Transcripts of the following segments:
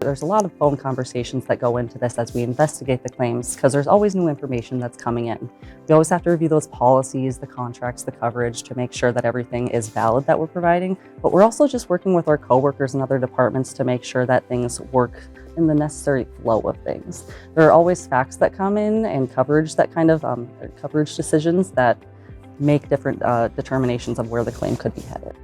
There's a lot of phone conversations that go into this as we investigate the claims because there's always new information that's coming in. We always have to review those policies, the contracts, the coverage to make sure that everything is valid that we're providing. But we're also just working with our coworkers and other departments to make sure that things work in the necessary flow of things. There are always facts that come in and coverage that coverage decisions that make different determinations of where the claim could be headed.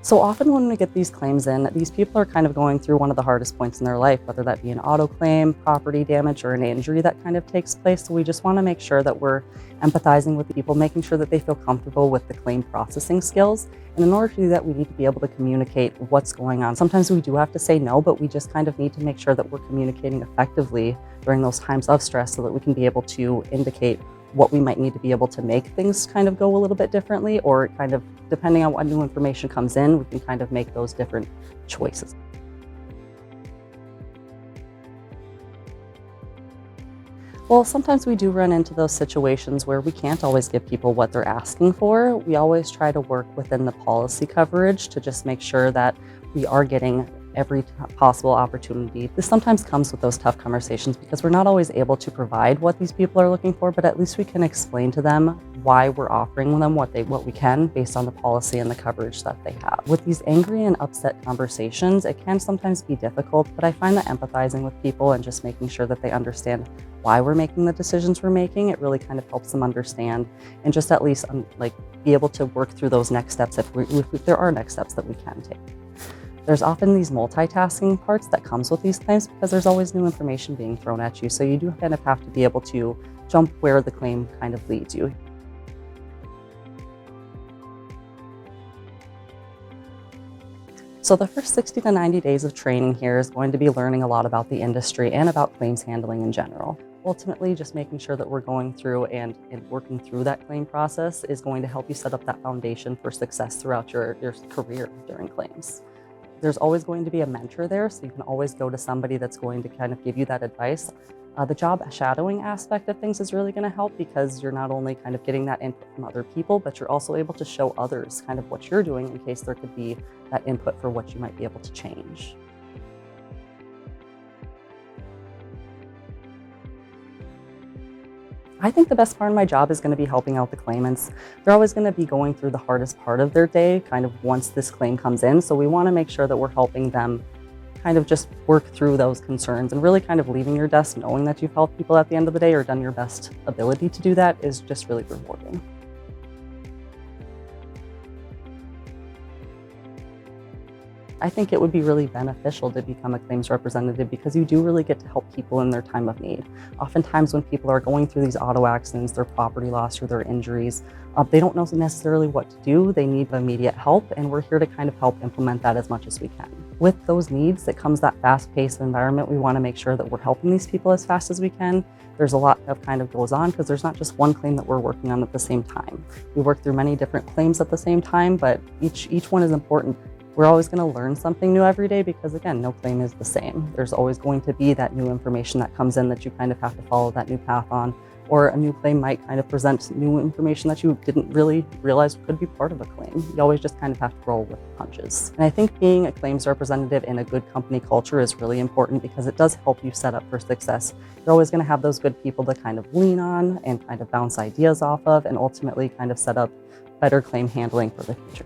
So often when we get these claims in, these people are kind of going through one of the hardest points in their life, whether that be an auto claim, property damage, or an injury that kind of takes place. So we just want to make sure that we're empathizing with people, making sure that they feel comfortable with the claim processing skills. And in order to do that, we need to be able to communicate what's going on. Sometimes we do have to say no, but we just kind of need to make sure that we're communicating effectively during those times of stress so that we can be able to indicate what we might need to be able to make things kind of go a little bit differently, or kind of depending on what new information comes in, we can kind of make those different choices. Well, sometimes we do run into those situations where we can't always give people what they're asking for. We always try to work within the policy coverage to just make sure that we are getting every possible opportunity. This sometimes comes with those tough conversations because we're not always able to provide what these people are looking for, but at least we can explain to them why we're offering them what we can based on the policy and the coverage that they have. With these angry and upset conversations, it can sometimes be difficult, but I find that empathizing with people and just making sure that they understand why we're making the decisions we're making, it really kind of helps them understand and just at least be able to work through those next steps if there are next steps that we can take. There's often these multitasking parts that comes with these claims because there's always new information being thrown at you. So you do kind of have to be able to jump where the claim kind of leads you. So the first 60 to 90 days of training here is going to be learning a lot about the industry and about claims handling in general. Ultimately, just making sure that we're going through and working through that claim process is going to help you set up that foundation for success throughout your career during claims. There's always going to be a mentor there, so you can always go to somebody that's going to kind of give you that advice. The job shadowing aspect of things is really going to help because you're not only kind of getting that input from other people, but you're also able to show others kind of what you're doing in case there could be that input for what you might be able to change. I think the best part of my job is going to be helping out the claimants. They're always going to be going through the hardest part of their day, kind of once this claim comes in. So we want to make sure that we're helping them kind of just work through those concerns and really kind of leaving your desk knowing that you've helped people at the end of the day or done your best ability to do that is just really rewarding. I think it would be really beneficial to become a claims representative because you do really get to help people in their time of need. Oftentimes when people are going through these auto accidents, their property loss or their injuries, they don't know necessarily what to do. They need immediate help, and we're here to kind of help implement that as much as we can. With those needs, it comes that fast-paced environment. We want to make sure that we're helping these people as fast as we can. There's a lot that kind of goes on because there's not just one claim that we're working on at the same time. We work through many different claims at the same time, but each one is important. We're always going to learn something new every day because, again, no claim is the same. There's always going to be that new information that comes in that you kind of have to follow that new path on, or a new claim might kind of present new information that you didn't really realize could be part of a claim. You always just kind of have to roll with the punches. And I think being a claims representative in a good company culture is really important because it does help you set up for success. You're always going to have those good people to kind of lean on and kind of bounce ideas off of and ultimately kind of set up better claim handling for the future.